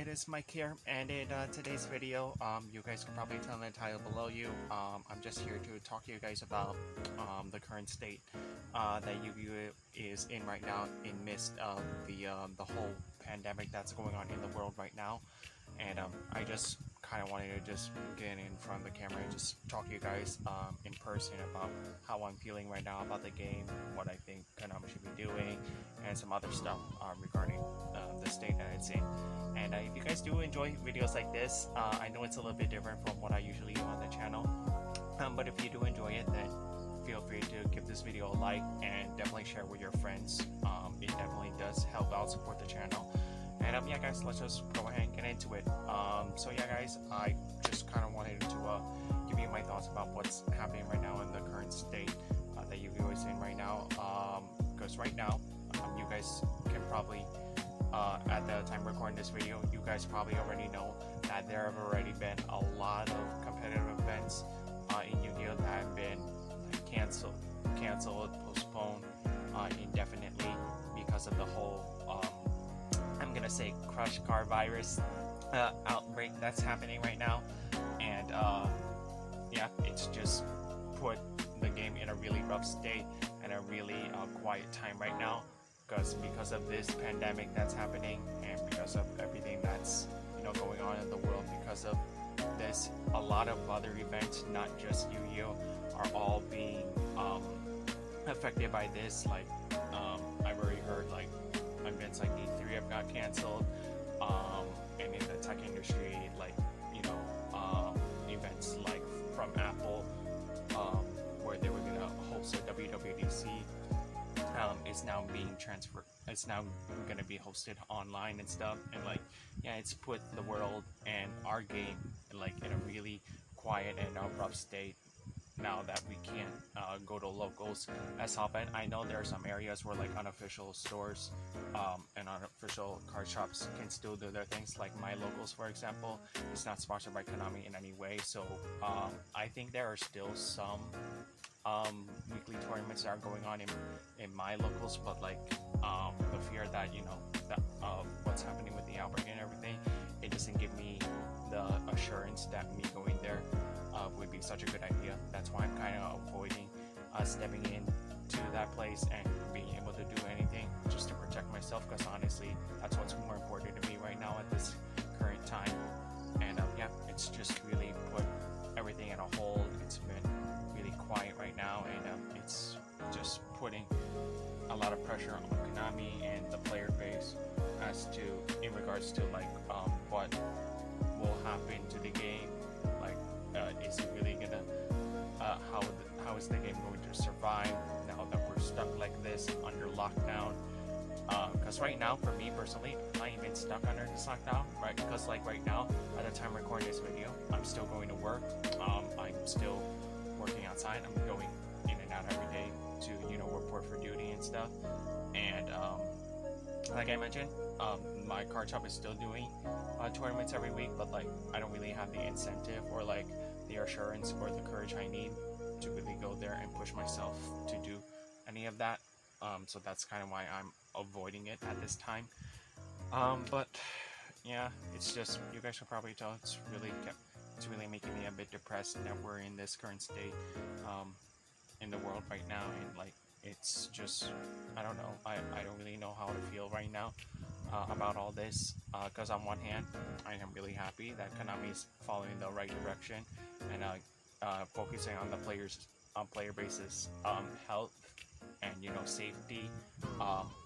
it is Mike here, and in today's video, you guys can probably tell in the title below you. I'm just here to talk to you guys about the current state that UVU is in right now, in midst of the whole pandemic that's going on in the world right now. And I just kind of wanted to just get in front of the camera and just talk to you guys in person about how I'm feeling right now about the game, what I think Konami should be doing, and some other stuff regarding the state that it's in. And if you guys do enjoy videos like this, I know it's a little bit different from what I usually do on the channel, but if you do enjoy it, then feel free to give this video a like and definitely share with your friends. It definitely does help out support the channel. And yeah guys, let's just go ahead and get into it. So yeah guys, I just kind of wanted to give you my thoughts about what's happening right now in the current state that UVU is in right now. Because right now, you guys can probably, at the time recording this video, you guys probably already know that there have already been a lot of competitive events in UVU that have been canceled, postponed indefinitely because of the whole I'm gonna say crush car virus outbreak that's happening right now. And yeah, it's just put the game in a really rough state and a really quiet time right now because of this pandemic that's happening, and because of everything that's going on in the world. Because of this, a lot of other events, not just UU, are all being affected by this. Like I've already heard like events like E3 have got canceled, and in the tech industry, like events like from Apple, where they were gonna host a WWDC, is now being transferred. It's now gonna be hosted online and stuff, and like yeah, it's put the world and our game like in a really quiet and rough state now that we can't go to locals as often. I know there are some areas where like unofficial stores and unofficial card shops can still do their things, like my locals for example. It's not sponsored by Konami in any way, so I think there are still some weekly tournaments that are going on in my locals, but like the fear that that what's happening with the outbreak and everything, it doesn't give me the assurance that me going there would be such a good idea. That's why I'm kind of avoiding stepping in to that place and being able to do anything just to protect myself, because honestly that's what's more important to me right now at this current time. And yeah, it's just really put everything in a hold. It's been really quiet right now, and it's just putting a lot of pressure on Konami and the player base as to in regards to like what will happen to the game. Like is it really gonna how is the game going to survive now that we're stuck like this under lockdown? Because right now, for me personally, I'm not even stuck under this lockdown, right? Because like right now, at the time recording this video, I'm still going to work. I'm still working outside. I'm going in and out every day to report for duty and stuff. And like I mentioned, my card shop is still doing tournaments every week, but like I don't really have the incentive or like the assurance or the courage I need to really go there and push myself to do any of that. So that's kind of why I'm avoiding it at this time. But yeah, it's just, you guys should probably tell, it's really making me a bit depressed that we're in this current state in the world right now. And like it's just, I don't know, I don't really know how to feel right now about all this, because on one hand I am really happy that Konami is following the right direction and focusing on the player base's health and safety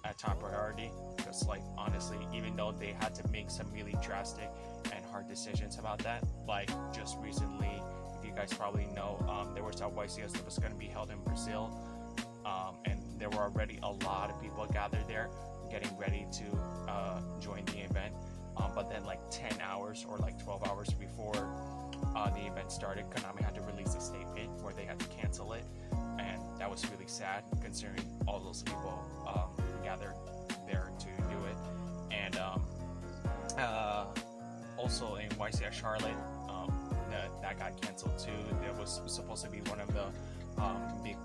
at top priority. Because like honestly, even though they had to make some really drastic and hard decisions about that, like just recently, if you guys probably know, there was a YCS that was going to be held in Brazil, and there were already a lot of people gathered there getting ready to join the event, but then like 10 hours or like 12 hours before the event started, Konami had to release a statement where they had to cancel it. And that was really sad, considering all those people gathered there to do it. And also in YCS Charlotte, that got canceled too. There was supposed to be one of the big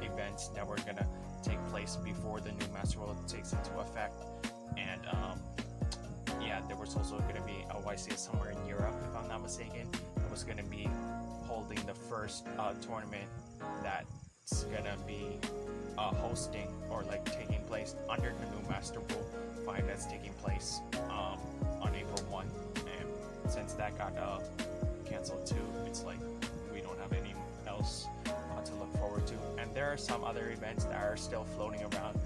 events that were gonna take place before the new master rule takes into effect. And yeah, there was also going to be a YCS somewhere in Europe, if I'm not mistaken. It was going to be holding the first tournament that's going to be hosting or like taking place under the new Master Pool 5 that's taking place on April 1. And since that got canceled too, it's like we don't have any else to look forward to. And there are some other events that are still floating around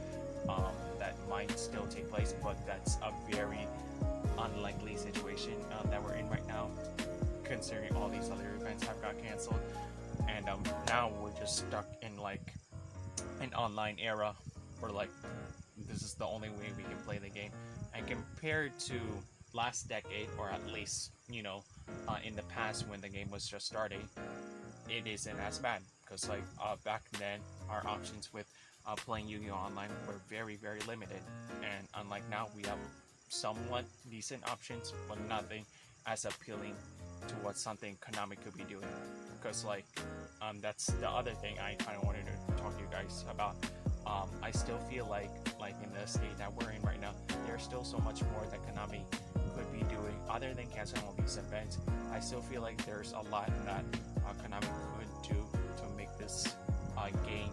that might still take place, but that's a very unlikely situation that we're in right now, considering all these other events have got canceled. And now we're just stuck in like an online era where like this is the only way we can play the game. And compared to last decade, or at least in the past when the game was just starting, it isn't as bad, because like back then our options with playing Yu-Gi-Oh! Online were very, very limited, and unlike now we have somewhat decent options, but nothing as appealing to what something Konami could be doing. Because like that's the other thing I kind of wanted to talk to you guys about. I still feel like in the state that we're in right now, there's still so much more that Konami could be doing other than canceling all these events. I still feel like there's a lot that Konami could do to make this game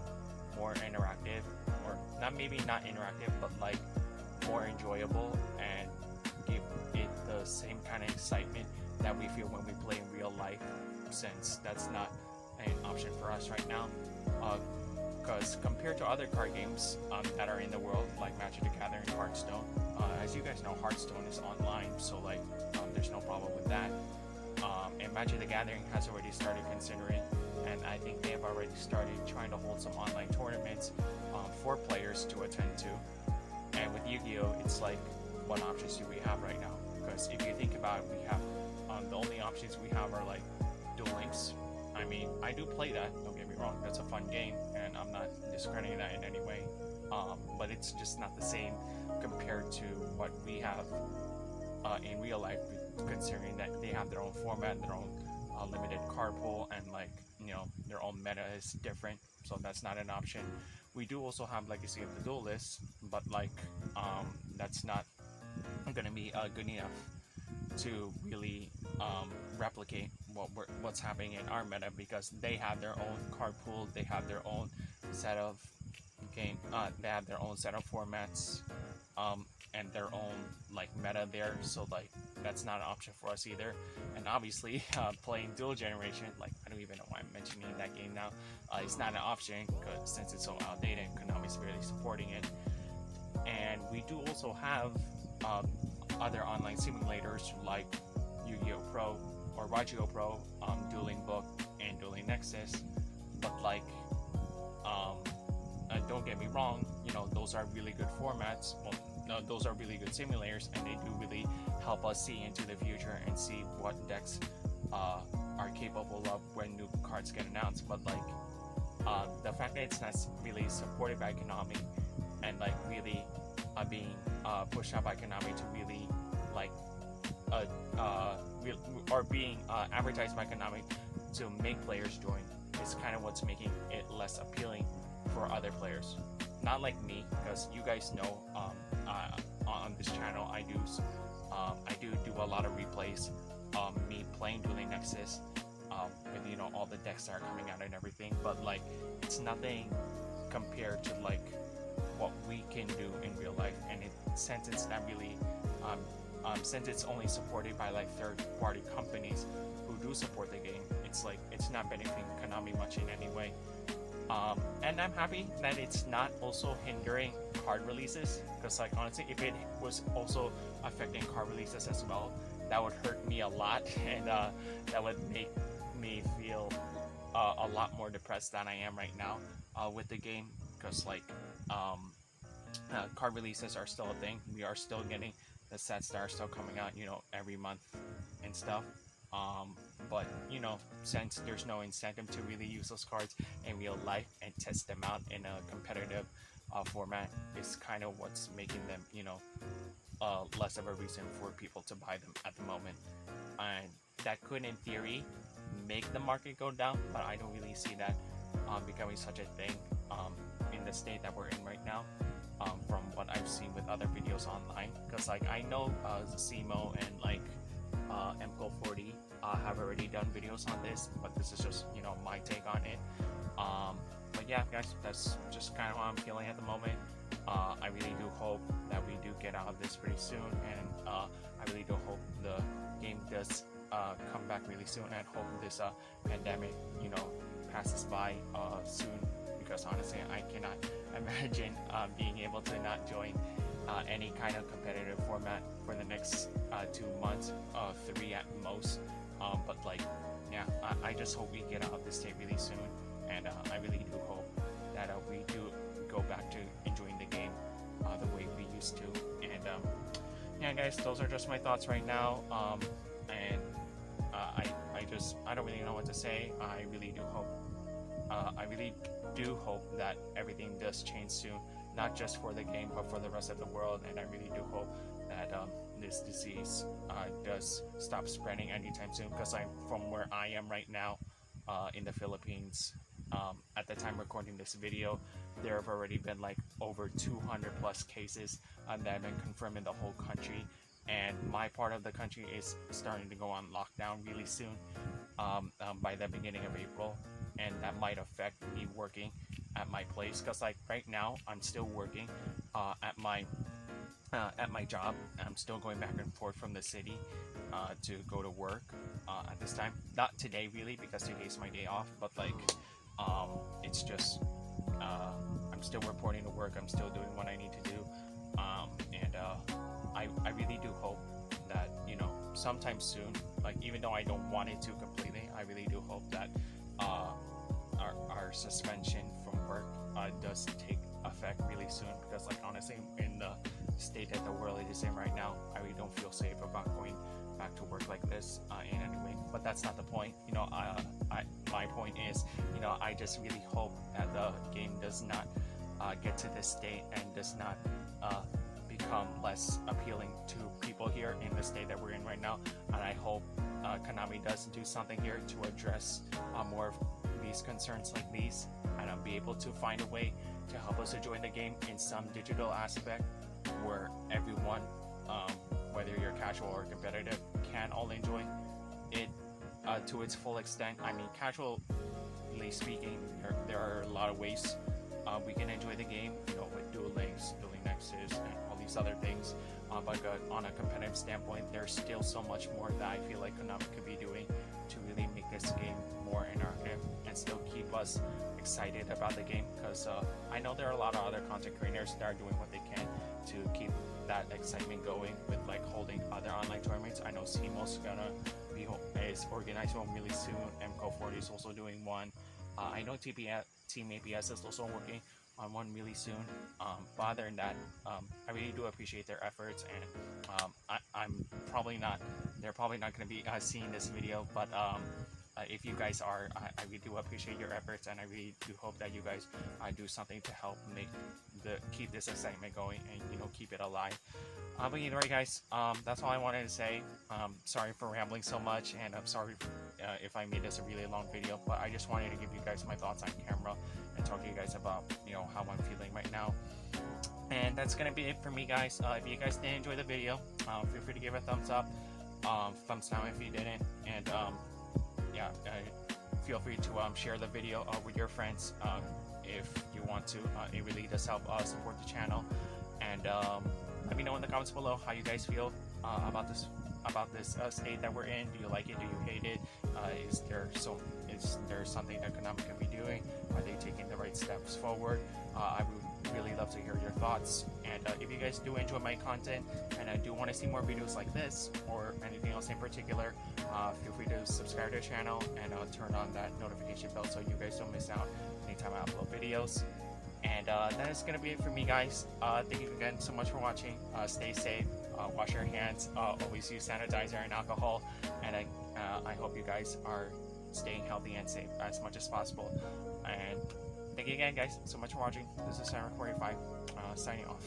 more interactive, or not interactive, but like more enjoyable, and give it the same kind of excitement that we feel when we play in real life, since that's not an option for us right now. Because compared to other card games that are in the world, like Magic the Gathering, Hearthstone, as you guys know, Hearthstone is online, so like there's no problem with that. And Magic the Gathering has already started considering, and I think they have already started trying to hold some online tournaments for players to attend to. And with Yu-Gi-Oh, it's like, what options do we have right now? Because if you think about it, we have the only options we have are like Duel Links. I mean, I do play that, don't get me wrong, that's a fun game, and I'm not discrediting that in any way, but it's just not the same compared to what we have in real life, considering that they have their own format, their own limited card pool, and like their own meta is different, so that's not an option. We do also have Legacy of the Duelist, but like that's not gonna be good enough to really replicate what's happening in our meta, because they have their own card pool, they have their own set of they have their own set of formats, and their own like meta there, so like that's not an option for us either. And obviously playing dual generation, like I don't even know why I'm mentioning that game now, it's not an option, because since it's so outdated, Konami's barely supporting it. And we do also have other online simulators like Yu-Gi-Oh! Pro or YGO Pro, Dueling Book, and Dueling Nexus. But like, don't get me wrong, those are really good formats. Well, no, those are really good simulators, and they do really help us see into the future and see what decks are capable of when new cards get announced. But like, the fact that it's not really supported by Konami, and like really being pushed out by Konami to really like or being advertised by Konami to make players join, is kind of what's making it less appealing for other players. Not like me, because you guys know on this channel I do a lot of replays, me playing Dueling Nexus with all the decks that are coming out and everything, but like it's nothing compared to like what we can do in real life. And since it's not really since it's only supported by like third-party companies who do support the game, it's like it's not benefiting Konami much in any way. And I'm happy that it's not also hindering card releases, because like honestly, if it was also affecting card releases as well, that would hurt me a lot, and that would make me feel a lot more depressed than I am right now with the game, because like card releases are still a thing. We are still getting the sets that are still coming out, every month and stuff. But since there's no incentive to really use those cards in real life and test them out in a competitive format, is kind of what's making them less of a reason for people to buy them at the moment. And that could in theory make the market go down, but I don't really see that becoming such a thing in the state that we're in right now. from what I've seen with other videos online. Because like I know Simo and like MCO40 have already done videos on this, but this is just my take on it. But yeah, guys, that's just kind of how I'm feeling at the moment. I really do hope that we do get out of this pretty soon, and I really do hope the game does come back really soon, and hope this pandemic passes by soon, because honestly I cannot imagine being able to not join any kind of competitive format for the next 2 months, 3 at most. But like, yeah, I just hope we get out of this state really soon, and I really do hope that we do go back to enjoying the game the way we used to. And yeah, guys, those are just my thoughts right now. And I don't really know what to say. I really do hope that everything does change soon, not just for the game but for the rest of the world. And I really do hope that this disease does stop spreading anytime soon, because from where I am right now in the Philippines, at the time recording this video, there have already been like over 200 plus cases that have been confirmed in the whole country, and my part of the country is starting to go on lockdown really soon, by the beginning of April, and that might affect me working at my place, because like right now I'm still working at my job. I'm still going back and forth from the city to go to work at this time. Not today really, because today's my day off, but like it's just I'm still reporting to work. I'm still doing what I need to do, and I really do hope that sometime soon, like even though I don't want it to completely, I really do hope that our suspension from work does take effect really soon, because like honestly, in the state that the world is in right now, I really don't feel safe about going back to work like this in any way. But that's not the point. My point is, I just really hope that the game does not get to this state and does not become less appealing to people here in the state that we're in right now. And I hope Konami does do something here to address more of these concerns like these, and I'll be able to find a way to help us to join the game in some digital aspect where everyone, whether you're casual or competitive, can all enjoy it to its full extent. I mean, casually speaking, there are a lot of ways we can enjoy the game, with dual links, dueling nexus, and all these other things. But on a competitive standpoint, there's still so much more that I feel like Konami could be doing to really make this game more interactive and still keep us excited about the game, because I know there are a lot of other content creators that are doing what they can to keep that excitement going with like holding other online tournaments. I know Simo's is organizing one really soon. MCO40 is also doing one. I know Team APS is also working on one really soon. But other than that, I really do appreciate their efforts, and they're probably not going to be seeing this video, but if you guys are, I really do appreciate your efforts, and I really do hope that you guys do something to help keep this excitement going and keep it alive. But either way, guys, that's all I wanted to say. Sorry for rambling so much, and I'm sorry if I made this a really long video, but I just wanted to give you guys my thoughts on camera and talk to you guys about how I'm feeling right now. And that's gonna be it for me, guys. If you guys did enjoy the video, feel free to give it a thumbs up, thumbs down if you didn't, and yeah, feel free to share the video with your friends if you want to. It really does help support the channel. And let me know in the comments below how you guys feel about this state that we're in. Do you like it? Do you hate it? Is there something that Konami can be doing? Are they taking the right steps forward? I would really love to hear your thoughts. And if you guys do enjoy my content and I do want to see more videos like this or anything else in particular, feel free to subscribe to the channel and turn on that notification bell so you guys don't miss out anytime I upload videos. And that is going to be it for me, guys. Thank you again so much for watching. Stay safe, wash your hands, always use sanitizer and alcohol, and I hope you guys are staying healthy and safe as much as possible. And thank you again, guys, so much for watching. This is Sarah 45 signing off.